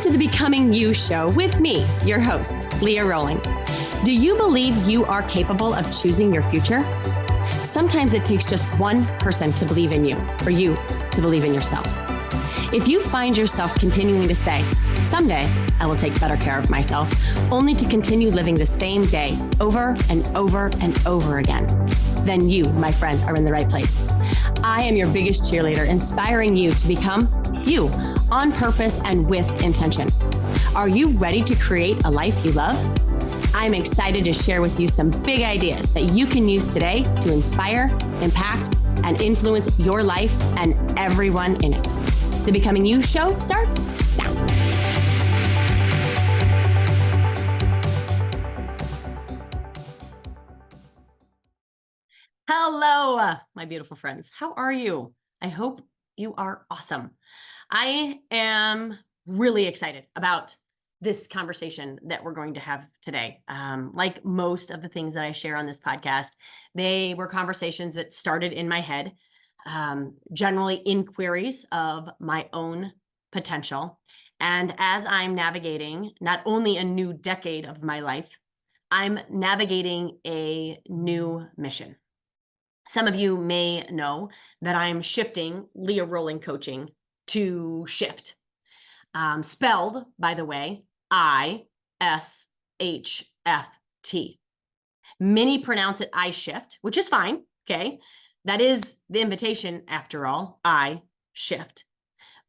to the Becoming You show with me, your host, Leah Rowling. Do you believe you are capable of choosing your future? Sometimes it takes just one person to believe in you, or you to believe in yourself. If you find yourself continuing to say, someday I will take better care of myself, only to continue living the same day over and over and over again, then you, my friend, are in the right place. I am your biggest cheerleader, inspiring you to become you on purpose and with intention. Are you ready to create a life you love? I'm excited to share with you some big ideas that you can use today to inspire, impact, and influence your life and everyone in it. The Becoming You show starts now. Hello, my beautiful friends. How are you? I hope you are awesome. I am really excited about this conversation that we're going to have today. Like most of the things that I share on this podcast, they were conversations that started in my head, generally inquiries of my own potential. And as I'm navigating not only a new decade of my life, I'm navigating a new mission. Some of you may know that I'm shifting Leah Rowling coaching to Shift. Spelled, by the way, I-S-H-F-T. Many pronounce it I shift, which is fine. Okay. That is the invitation after all, I shift.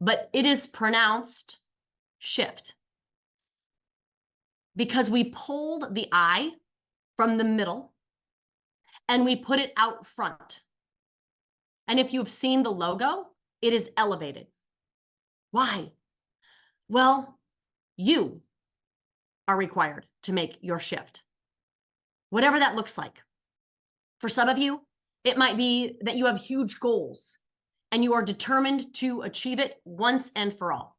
But it is pronounced shift because we pulled the I from the middle and we put it out front. And if you've seen the logo, it is elevated. Why? Well, you are required to make your shift, whatever that looks like. For some of you, it might be that you have huge goals and you are determined to achieve it once and for all.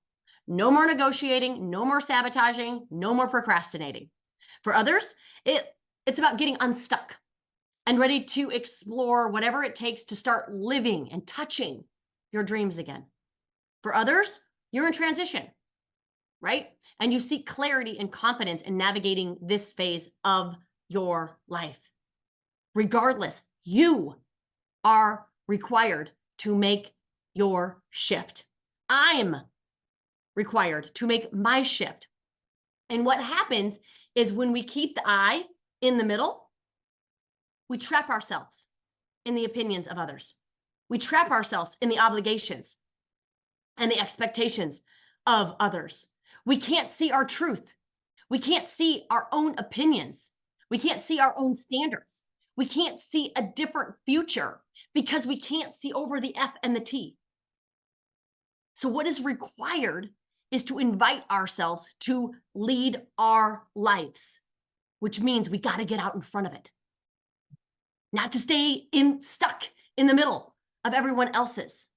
No more negotiating, no more sabotaging, no more procrastinating. For others, it's about getting unstuck and ready to explore whatever it takes to start living and touching your dreams again. For others, you're in transition, right? And you seek clarity and confidence in navigating this phase of your life. Regardless, you are required to make your shift. I'm required to make my shift. And what happens is when we keep the I in the middle, we trap ourselves in the opinions of others. We trap ourselves in the obligations and the expectations of others. We can't see our truth. We can't see our own opinions. We can't see our own standards. We can't see a different future because we can't see over the F and the T. So what is required is to invite ourselves to lead our lives, which means we got to get out in front of it. Not to stay stuck in the middle of everyone else's.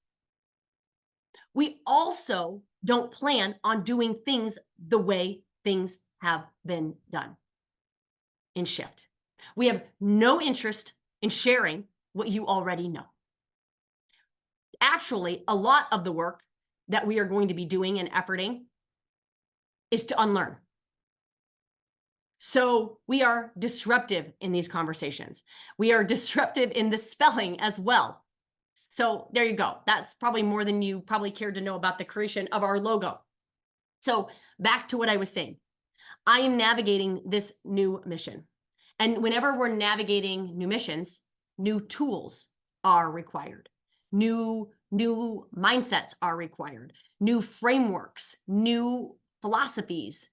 We also don't plan on doing things the way things have been done in Shift. We have no interest in sharing what you already know. Actually, a lot of the work that we are going to be doing and efforting is to unlearn. So we are disruptive in these conversations. We are disruptive in the spelling as well. So there you go. That's probably more than you probably cared to know about the creation of our logo. So back to what I was saying. I am navigating this new mission. And whenever we're navigating new missions, new tools are required. New mindsets are required. New frameworks, new philosophies,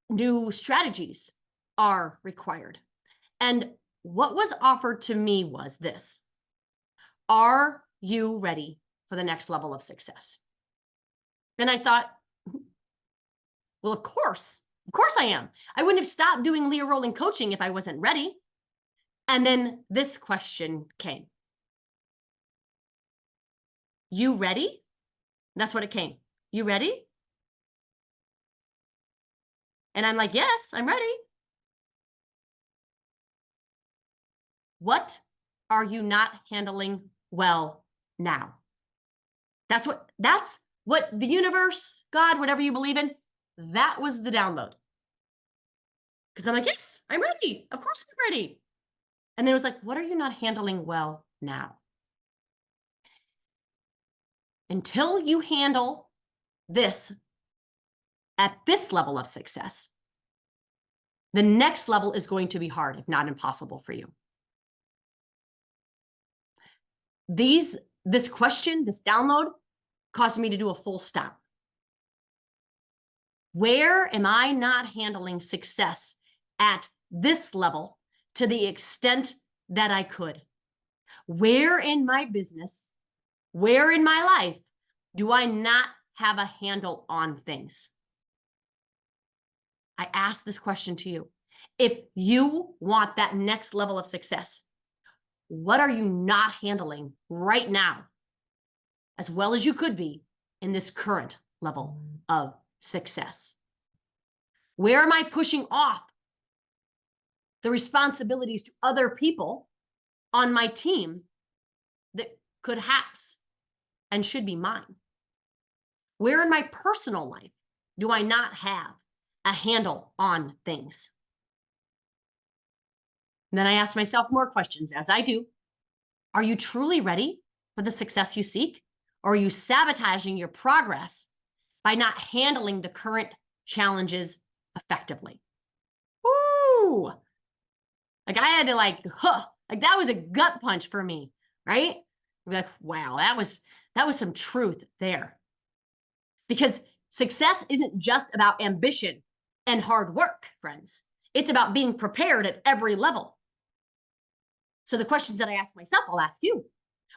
new strategies are required. And what was offered to me was this: are you ready for the next level of success? And I thought, well, of course I am. I wouldn't have stopped doing Leah Rowling coaching if I wasn't ready. And then this question came. You ready? That's what it came. You ready? And I'm like, yes, I'm ready. What are you not handling well now? That's what the universe, God, whatever you believe in, That was the download. Because I'm like, yes, I'm ready. Of course I'm ready. And then it was like, what are you not handling well now? Until you handle this at this level of success, the next level is going to be hard, if not impossible for you. This question, this download, caused me to do a full stop. Where am I not handling success at this level to the extent that I could? Where in my business, where in my life do I not have a handle on things? I ask this question to you. If you want that next level of success, what are you not handling right now as well as you could be in this current level of success? Where am I pushing off the responsibilities to other people on my team that could perhaps and should be mine? Where in my personal life do I not have a handle on things? And then I ask myself more questions as I do. Are you truly ready for the success you seek? Or are you sabotaging your progress by not handling the current challenges effectively? Woo! Like I had to like that was a gut punch for me, right? Like, wow, that was some truth there. Because success isn't just about ambition and hard work, friends. It's about being prepared at every level. So the questions that I ask myself, I'll ask you.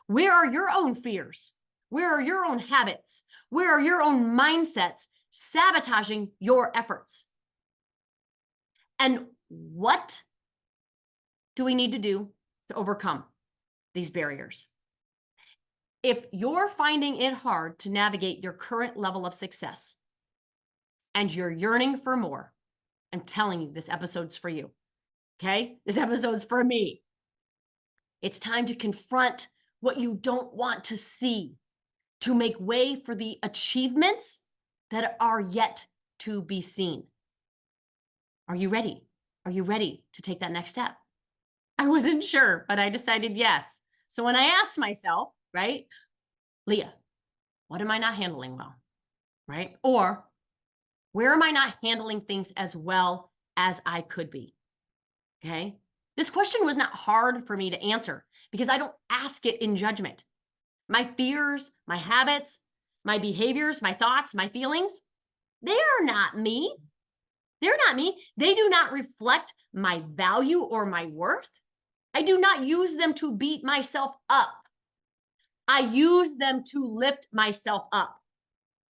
Where are your own fears? Where are your own habits? Where are your own mindsets sabotaging your efforts? And what do we need to do to overcome these barriers? If you're finding it hard to navigate your current level of success and you're yearning for more, I'm telling you, this episode's for you. Okay? This episode's for me. It's time to confront what you don't want to see to make way for the achievements that are yet to be seen. Are you ready? Are you ready to take that next step? I wasn't sure, but I decided yes. So when I asked myself, right, Leah, what am I not handling well? Right? Or where am I not handling things as well as I could be? Okay. This question was not hard for me to answer because I don't ask it in judgment. My fears, my habits, my behaviors, my thoughts, my feelings, they are not me. They're not me. They do not reflect my value or my worth. I do not use them to beat myself up. I use them to lift myself up,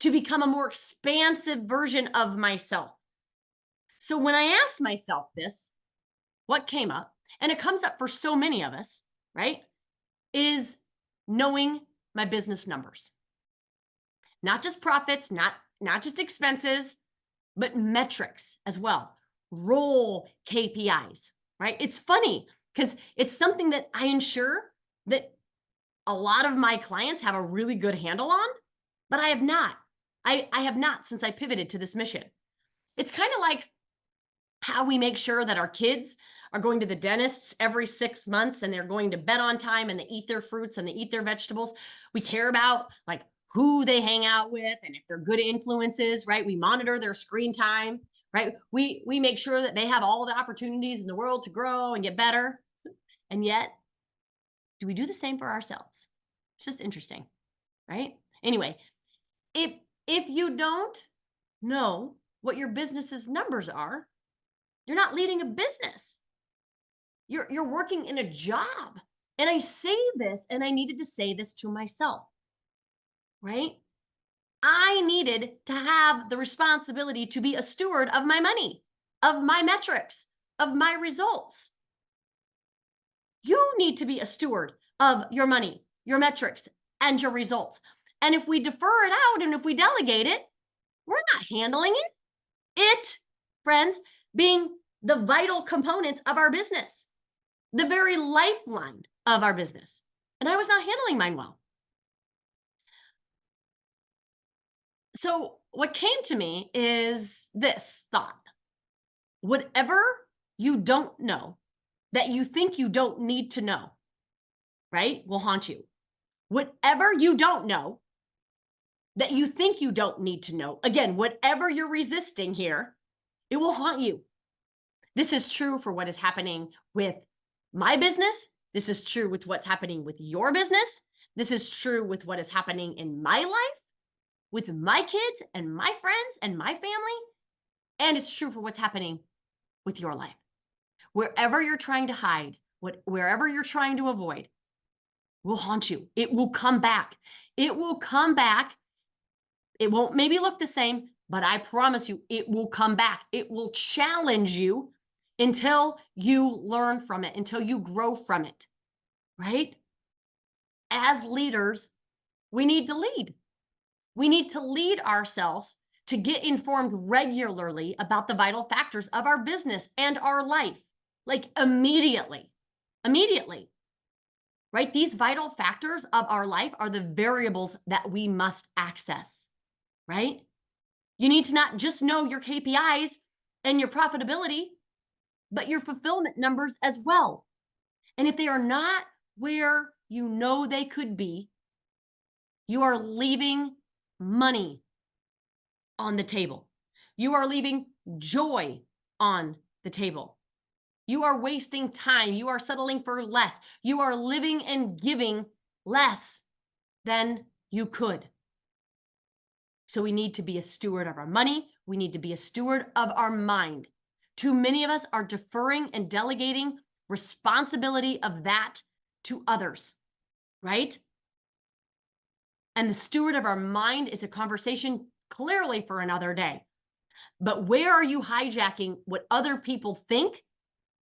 to become a more expansive version of myself. So when I asked myself this, what came up, and it comes up for so many of us, right, is knowing my business numbers. Not just profits, not just expenses, but metrics as well. Role KPIs, right? It's funny because it's something that I ensure that a lot of my clients have a really good handle on, but I have not. I have not since I pivoted to this mission. It's kind of like how we make sure that our kids are going to the dentists every 6 months and they're going to bed on time and they eat their fruits and they eat their vegetables. We care about like who they hang out with and if they're good influences, right? We monitor their screen time, right? We make sure that they have all the opportunities in the world to grow and get better. And yet, do we do the same for ourselves? It's just interesting, right? Anyway, if you don't know what your business's numbers are, you're not leading a business. You're working in a job. And I say this, and I needed to say this to myself, right? I needed to have the responsibility to be a steward of my money, of my metrics, of my results. You need to be a steward of your money, your metrics, and your results. And if we defer it out and if we delegate it, we're not handling it. It, friends, being the vital components of our business, the very lifeline of our business. And I was not handling mine well. So what came to me is this thought: whatever you don't know that you think you don't need to know, right, will haunt you. Whatever you don't know that you think you don't need to know, again, whatever you're resisting here, it will haunt you. This is true for what is happening with my business. This is true with what's happening with your business. This is true with what is happening in my life, with my kids and my friends and my family. And it's true for what's happening with your life. Wherever you're trying to hide, wherever you're trying to avoid, will haunt you. It will come back. It will come back. It won't maybe look the same, but I promise you, it will come back. It will challenge you until you learn from it, until you grow from it, right? As leaders, we need to lead. We need to lead ourselves to get informed regularly about the vital factors of our business and our life, like immediately, right? These vital factors of our life are the variables that we must access, right? You need to not just know your KPIs and your profitability, but your fulfillment numbers as well. And if they are not where you know they could be, you are leaving money on the table. You are leaving joy on the table. You are wasting time. You are settling for less. You are living and giving less than you could. So we need to be a steward of our money. We need to be a steward of our mind. Too many of us are deferring and delegating responsibility of that to others, right? And the steward of our mind is a conversation clearly for another day. But where are you hijacking what other people think,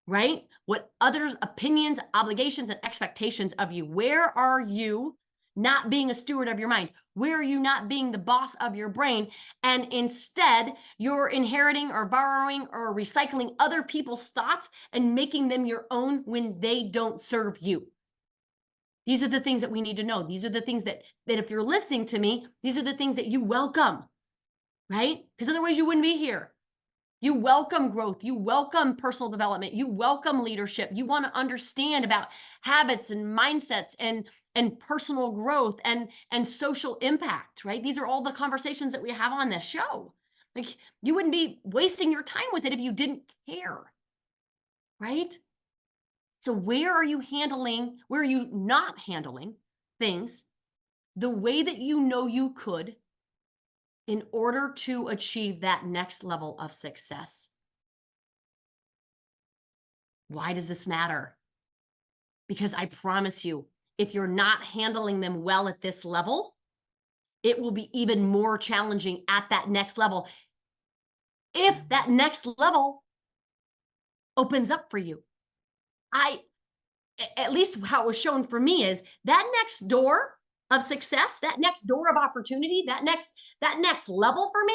right? What others' opinions, obligations, and expectations of you? Where are you not being a steward of your mind? Where are you not being the boss of your brain? And instead, you're inheriting or borrowing or recycling other people's thoughts and making them your own when they don't serve you. These are the things that we need to know. These are the things that if you're listening to me, these are the things that you welcome, right? Because otherwise you wouldn't be here. You welcome growth. You welcome personal development. You welcome leadership. You want to understand about habits and mindsets and personal growth and social impact, right? These are all the conversations that we have on this show. Like, you wouldn't be wasting your time with it if you didn't care, right? So where are you not handling things the way that you know you could in order to achieve that next level of success? Why does this matter? Because I promise you, if you're not handling them well at this level, it will be even more challenging at that next level. If that next level opens up for you, at least how it was shown for me is that next door of success, that next door of opportunity, that next level for me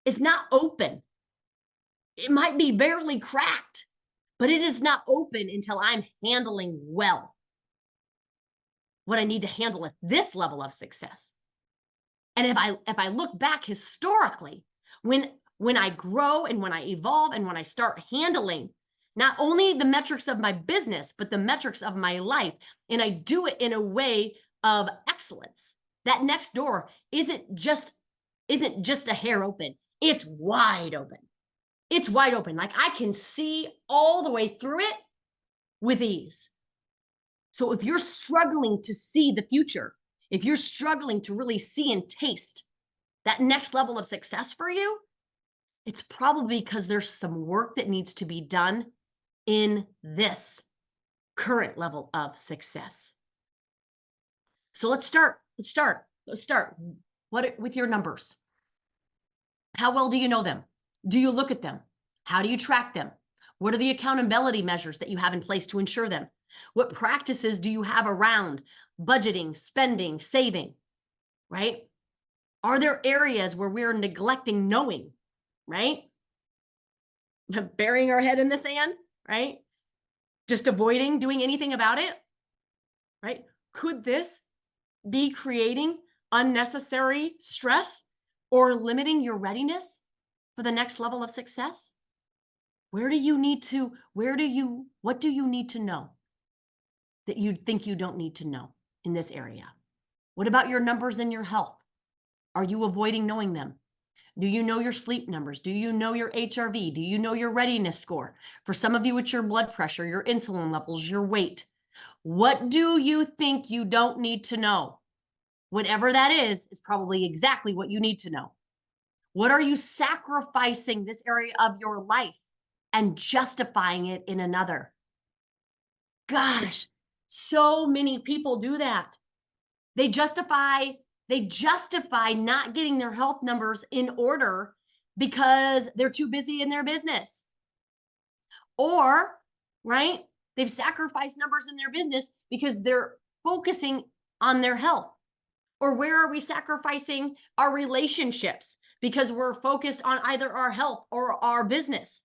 is not open. It might be barely cracked, but it is not open until I'm handling well what I need to handle at this level of success. And if I look back historically, when I grow and when I evolve and when I start handling not only the metrics of my business, but the metrics of my life, and I do it in a way of excellence, that next door isn't just a hair open. It's wide open. It's wide open. Like, I can see all the way through it with ease. So if you're struggling to see the future, if you're struggling to really see and taste that next level of success for you, it's probably because there's some work that needs to be done in this current level of success. So let's start. With your numbers. How well do you know them? Do you look at them? How do you track them? What are the accountability measures that you have in place to ensure them? What practices do you have around budgeting, spending, saving, right? Are there areas where we're neglecting knowing, right? Burying our head in the sand, right? Just avoiding doing anything about it, right? Could this be creating unnecessary stress or limiting your readiness for the next level of success? What do you need to know that you think you don't need to know in this area? What about your numbers in your health? Are you avoiding knowing them? Do you know your sleep numbers? Do you know your HRV? Do you know your readiness score? For some of you, it's your blood pressure, your insulin levels, your weight. What do you think you don't need to know? Whatever that is probably exactly what you need to know. What are you sacrificing this area of your life and justifying it in another? Gosh, so many people do that. They justify not getting their health numbers in order because they're too busy in their business. Or, right, they've sacrificed numbers in their business because they're focusing on their health. Or where are we sacrificing our relationships because we're focused on either our health or our business?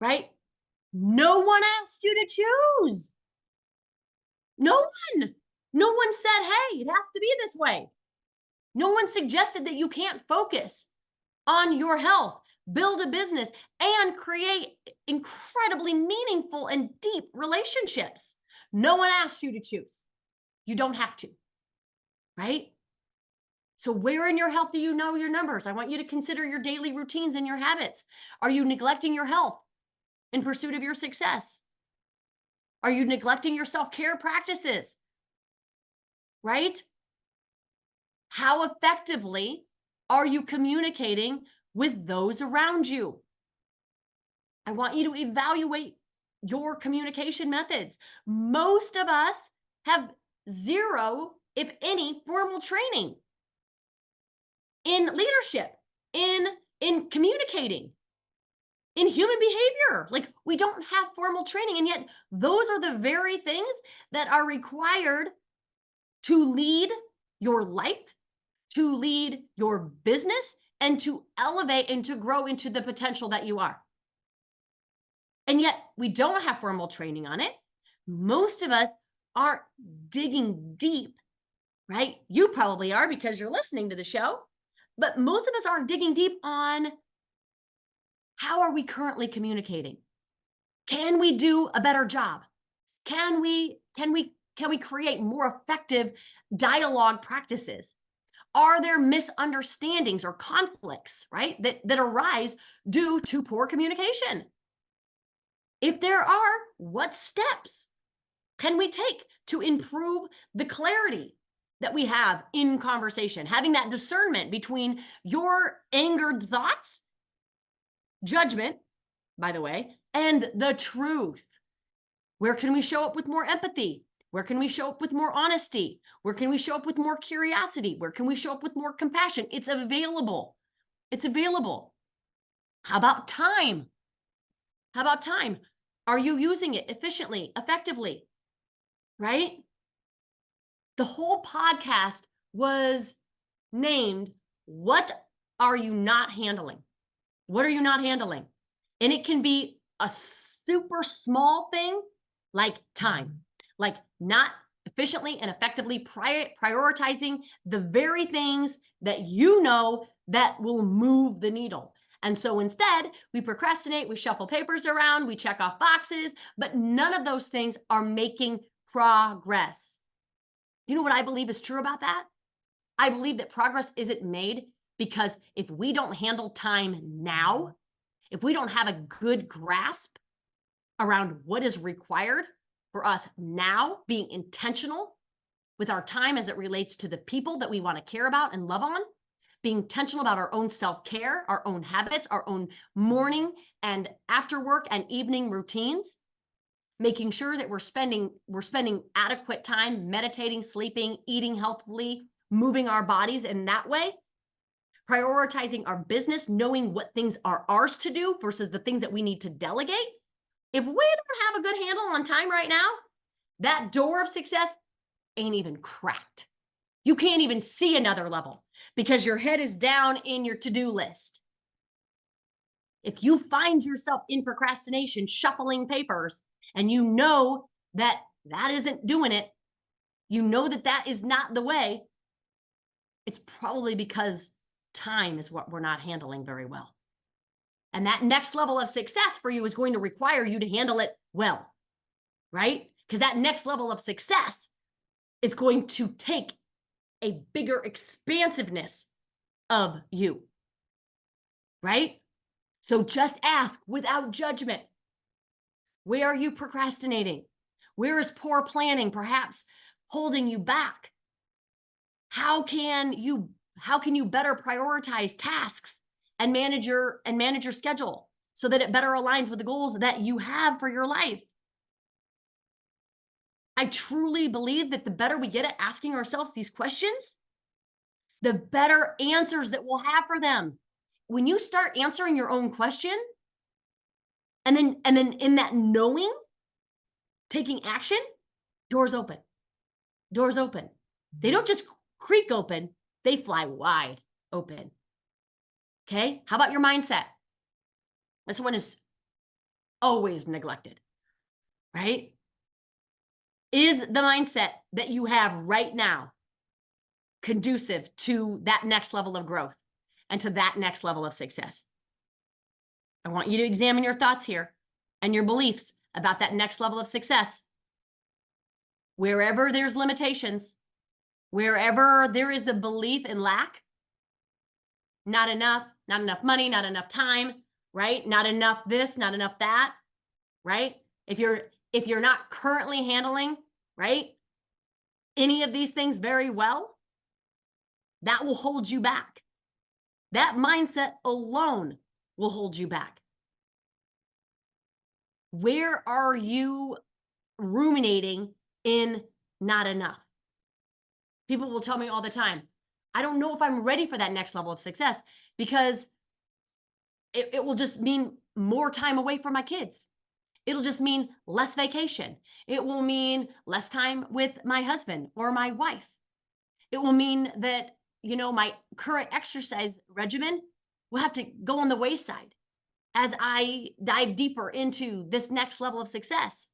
Right? No one asked you to choose. No one. No one said, hey, it has to be this way. No one suggested that you can't focus on your health, build a business, and create incredibly meaningful and deep relationships. No one asked you to choose. You don't have to, right? So where in your health do you know your numbers? I want you to consider your daily routines and your habits. Are you neglecting your health in pursuit of your success? Are you neglecting your self-care practices? Right? How effectively are you communicating with those around you? I want you to evaluate your communication methods. Most of us have zero, if any, formal training in leadership, in communicating, in human behavior. Like, we don't have formal training, and yet those are the very things that are required to lead your life, to lead your business, and to elevate and to grow into the potential that you are. And yet we don't have formal training on it. Most of us aren't digging deep, right? You probably are because you're listening to the show, but most of us aren't digging deep on how are we currently communicating? Can we do a better job? Can we create more effective dialogue practices? Are there misunderstandings or conflicts, right, that arise due to poor communication? If there are, what steps can we take to improve the clarity that we have in conversation? Having that discernment between your angered thoughts, judgment, by the way, and the truth. Where can we show up with more empathy? Where can we show up with more honesty? Where can we show up with more curiosity? Where can we show up with more compassion? It's available. It's available. How about time? How about time? Are you using it efficiently, effectively? Right? The whole podcast was named, What Are You Not Handling? What are you not handling? And it can be a super small thing like time, like not efficiently and effectively prioritizing the very things that you know that will move the needle. And so instead, we procrastinate, we shuffle papers around, we check off boxes, but none of those things are making progress. You know what I believe is true about that? I believe that progress isn't made because if we don't handle time now, if we don't have a good grasp around what is required for us now, being intentional with our time as it relates to the people that we want to care about and love on, being intentional about our own self-care, our own habits, our own morning and after work and evening routines, making sure that we're spending adequate time meditating, sleeping, eating healthfully, moving our bodies in that way, prioritizing our business, knowing what things are ours to do versus the things that we need to delegate. If we don't have a good handle on time right now, that door of success ain't even cracked. You can't even see another level because your head is down in your to-do list. If you find yourself in procrastination, shuffling papers, and you know that that isn't doing it, you know that that is not the way, It's probably because time is what we're not handling very well. And that next level of success for you is going to require you to handle it well, right? Because that next level of success is going to take a bigger expansiveness of you, right? So just ask without judgment. Where are you procrastinating? Where is poor planning perhaps holding you back? How can you better prioritize tasks and manage your schedule so that it better aligns with the goals that you have for your life? I truly believe that the better we get at asking ourselves these questions, the better answers that we'll have for them. When you start answering your own question, and then in that knowing, taking action, doors open. Doors open. They don't just creak open, they fly wide open. Okay? How about your mindset? This one is always neglected, right? Is the mindset that you have right now conducive to that next level of growth and to that next level of success? I want you to examine your thoughts here and your beliefs about that next level of success. Wherever there's limitations, wherever there is a belief in lack, not enough money, not enough time, right? Not enough this, not enough that, right? If you're not currently handling, right, any of these things very well, that will hold you back. That mindset alone will hold you back. Where are you ruminating in not enough? People will tell me all the time, I don't know if I'm ready for that next level of success because it will just mean more time away from my kids. It'll just mean less vacation. It will mean less time with my husband or my wife. It will mean that, my current exercise regimen will have to go on the wayside as I dive deeper into this next level of success.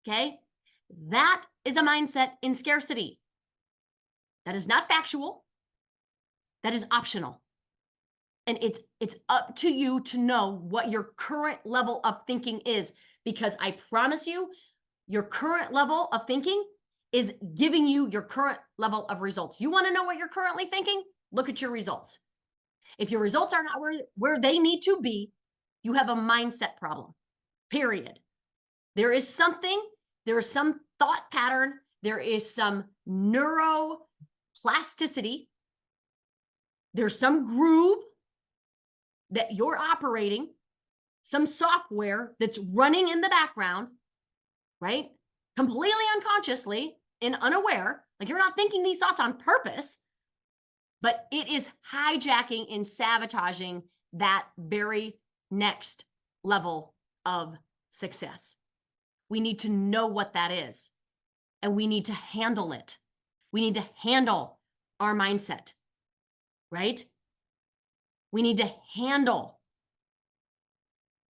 Okay? That is a mindset in scarcity. That is not factual. That is optional. And it's up to you to know what your current level of thinking is, because I promise you, your current level of thinking is giving you your current level of results. You want to know what you're currently thinking? Look at your results. If your results are not where they need to be, you have a mindset problem, period. There is some thought pattern, there is some neuroplasticity, there's some groove that you're operating, some software that's running in the background, right? Completely unconsciously and unaware, like you're not thinking these thoughts on purpose, but it is hijacking and sabotaging that very next level of success. We need to know what that is, and we need to handle it. We need to handle our mindset, right? We need to handle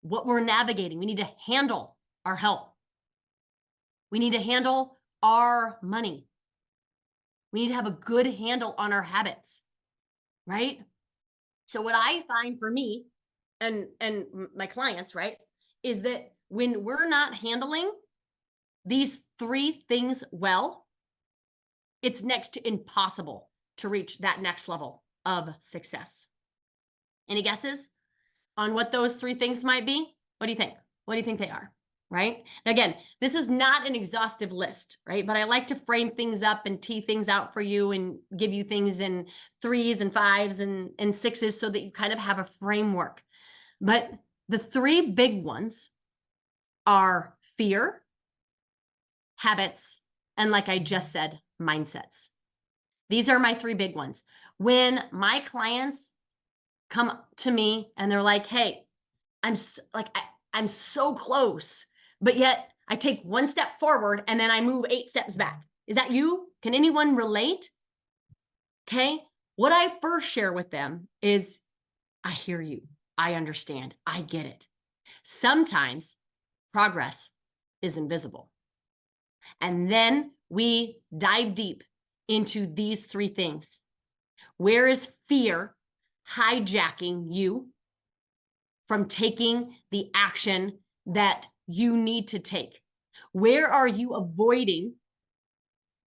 what we're navigating. We need to handle our health. We need to handle our money. We need to have a good handle on our habits, right? So what I find for me and my clients, right, is that when we're not handling these three things well, it's next to impossible to reach that next level of success. Any guesses on what those three things might be? What do you think? What do you think they are? Right? Now, again, this is not an exhaustive list, right? But I like to frame things up and tee things out for you and give you things in 3s and 5s and 6s so that you kind of have a framework. But the three big ones are fear, habits, and like I just said, mindsets. These are my three big ones. When my clients come to me and they're like, hey, I'm so close, but yet I take one step forward and then I move 8 steps back. Is that you? Can anyone relate? Okay. What I first share with them is, I hear you. I understand. I get it. Sometimes progress is invisible. And then we dive deep into these three things. Where is fear hijacking you from taking the action that you need to take? Where are you avoiding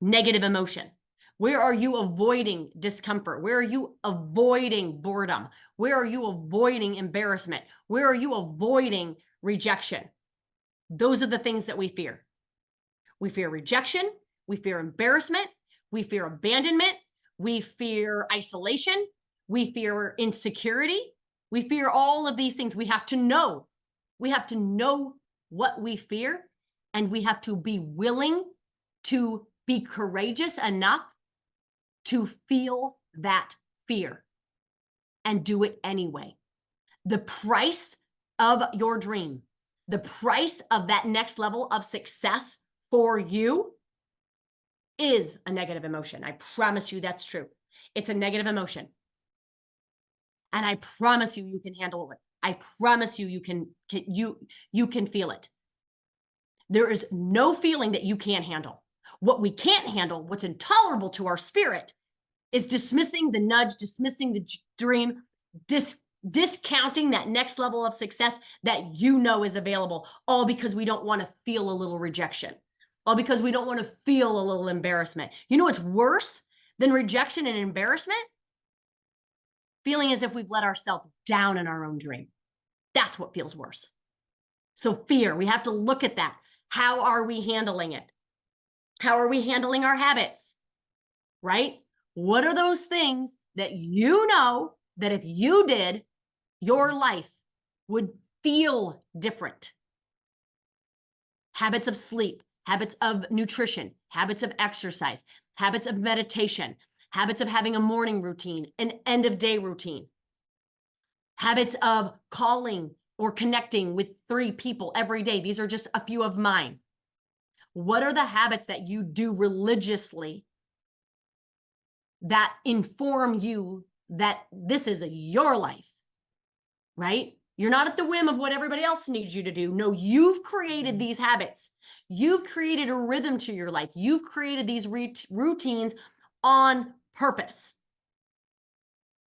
negative emotion? Where are you avoiding discomfort? Where are you avoiding boredom? Where are you avoiding embarrassment? Where are you avoiding rejection? Those are the things that we fear. We fear rejection. We fear embarrassment. We fear abandonment. We fear isolation. We fear insecurity. We fear all of these things. We have to know. We have to know what we fear, and we have to be willing to be courageous enough to feel that fear and do it anyway. The price of your dream, the price of that next level of success for you is a negative emotion. I promise you that's true. It's a negative emotion. And I promise you, you can handle it. I promise you, you can feel it. There is no feeling that you can't handle. What we can't handle, what's intolerable to our spirit, is dismissing the nudge, dismissing the dream, discounting that next level of success that you know is available, all because we don't want to feel a little rejection, all because we don't want to feel a little embarrassment. You know what's worse than rejection and embarrassment? Feeling as if we've let ourselves down in our own dream. That's what feels worse. So fear, we have to look at that. How are we handling it? How are we handling our habits? Right? What are those things that you know that if you did, your life would feel different? Habits of sleep, habits of nutrition, habits of exercise, habits of meditation, habits of having a morning routine, an end of day routine, habits of calling or connecting with 3 people every day. These are just a few of mine. What are the habits that you do religiously that inform you that this is your life, right? You're not at the whim of what everybody else needs you to do. No, you've created these habits. You've created a rhythm to your life. You've created these routines on purpose.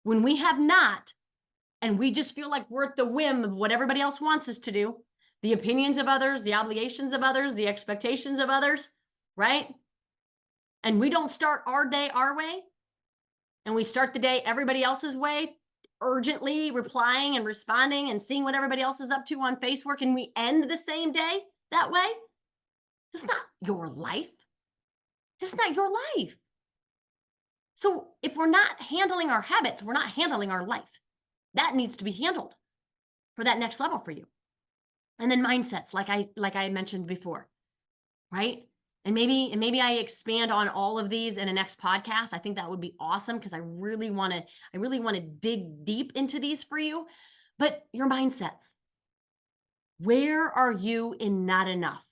When we have not, and we just feel like we're at the whim of what everybody else wants us to do, the opinions of others, the obligations of others, the expectations of others, right? And we don't start our day our way, and we start the day everybody else's way, urgently replying and responding and seeing what everybody else is up to on Facebook, and we end the same day that way. It's not your life. It's not your life. So if we're not handling our habits, we're not handling our life. That needs to be handled for that next level for you. And then mindsets, like I mentioned before, right? And maybe I expand on all of these in a next podcast. I think that would be awesome because I really want to dig deep into these for you. But your mindsets. Where are you in not enough?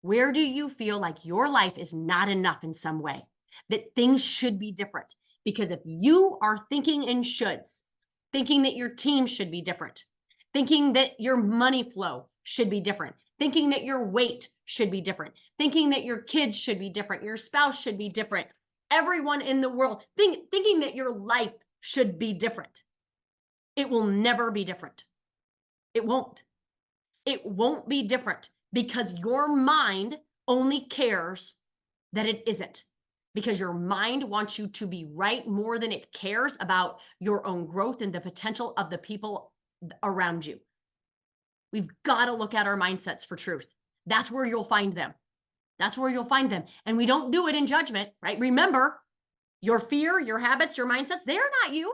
Where do you feel like your life is not enough in some way? That things should be different? Because if you are thinking in shoulds, thinking that your team should be different, thinking that your money flow should be different, thinking that your weight should be different, thinking that your kids should be different, your spouse should be different, everyone in the world, thinking that your life should be different. It will never be different. It won't. It won't be different because your mind only cares that it isn't. Because your mind wants you to be right more than it cares about your own growth and the potential of the people around you. We've got to look at our mindsets for truth. That's where you'll find them. That's where you'll find them. And we don't do it in judgment, right? Remember, your fear, your habits, your mindsets, they are not you,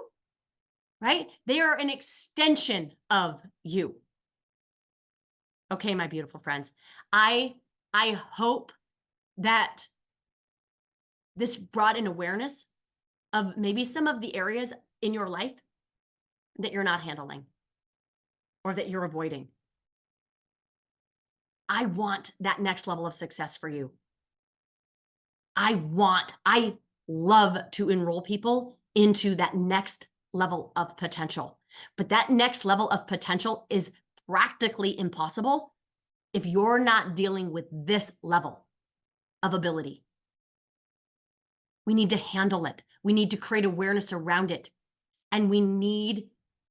right? They are an extension of you. Okay, my beautiful friends. I hope that this brought an awareness of maybe some of the areas in your life that you're not handling or that you're avoiding. I want that next level of success for you. I love to enroll people into that next level of potential. But that next level of potential is practically impossible if you're not dealing with this level of ability. We need to handle it. We need to create awareness around it. And we need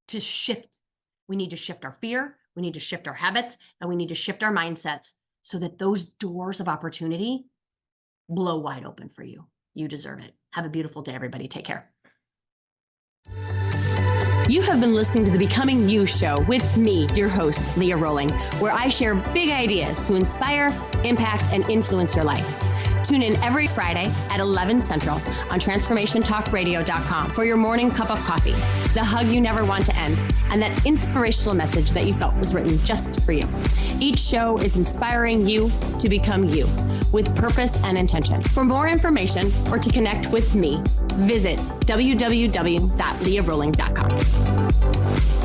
to shift. We need to shift our fear. We need to shift our habits, and we need to shift our mindsets so that those doors of opportunity blow wide open for you. You deserve it. Have a beautiful day, everybody. Take care. You have been listening to the Becoming You show with me, your host, Leah Rolling, where I share big ideas to inspire, impact, and influence your life. Tune in every Friday at 11 Central on transformationtalkradio.com for your morning cup of coffee, the hug you never want to end, and that inspirational message that you felt was written just for you. Each show is inspiring you to become you with purpose and intention. For more information or to connect with me, visit www.leahrolling.com.